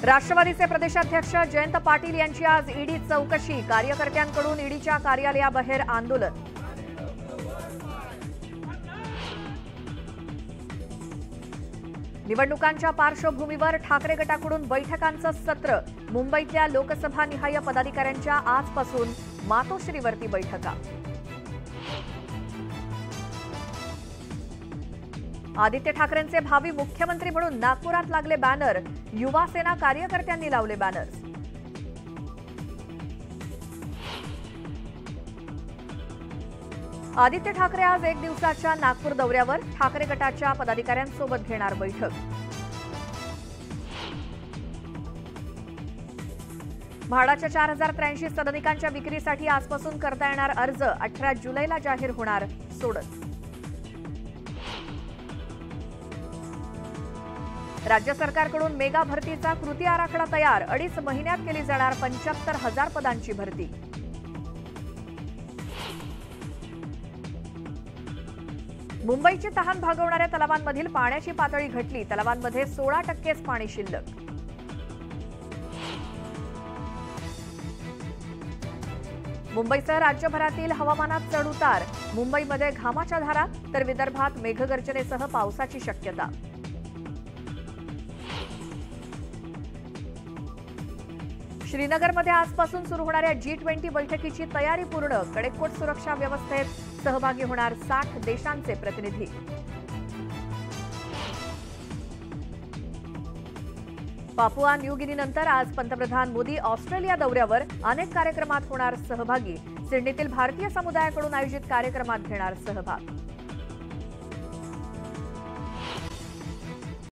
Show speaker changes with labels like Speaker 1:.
Speaker 1: राष्ट्रवादीचे प्रदेशाध्यक्ष जयंत पाटील यांची आज ईडी चौकशी। कार्यकर्त्यांकडून ईडीच्या कार्यालयाबाहेर आंदोलन। निवडणुकांच्या पार्श्वभूमीवर ठाकरे गटाकडून बैठकांचं सत्र। मुंबईतल्या लोकसभा निहाय पदाधिकाऱ्यांच्या आजपासून मातोश्रीवरती बैठका। आदित्य ठाकरेंचे भावी मुख्यमंत्री म्हणून नागपुरात लागले बॅनर। युवा सेना कार्यकर्त्यांनी लावले बॅनर्स। आदित्य ठाकरे आज एक दिवसाच्या नागपूर दौऱ्यावर। ठाकरे गटाच्या पदाधिकाऱ्यांसोबत घेणार बैठक। म्हाडाच्या 4083 सदनिकांच्या विक्रीसाठी आजपासून करता येणार अर्ज। 18 जुलैला जाहीर होणार सोडत। राज्य सरकारकडून मेगा भरतीचा कृती आराखडा तयार। 2.5 महिन्यात केली जाणार 75,000 पदांची भरती। मुंबईची तहान भागवणाऱ्या तलावांमधील पाण्याची पातळी घटली। तलावांमध्ये 16% पाणी शिल्लक। मुंबईसह राज्यभरातील हवामानात चढउतार। मुंबईमध्ये घामाच्या धारा तर विदर्भात मेघगर्जनेसह पावसाची शक्यता। श्रीनगरमध्ये आजपासून सुरू होणाऱ्या G20 बैठकीची तयारी पूर्ण। कडेकोट सुरक्षा व्यवस्थेत सहभागी होणार 60 देशांचे प्रतिनिधी। पापुआ न्यू गिनीनंतर आज पंतप्रधान मोदी ऑस्ट्रेलिया दौऱ्यावर। अनेक कार्यक्रमात होणार सहभागी। सिडनीतील भारतीय समुदायाकडून आयोजित कार्यक्रमात घेणार सहभाग।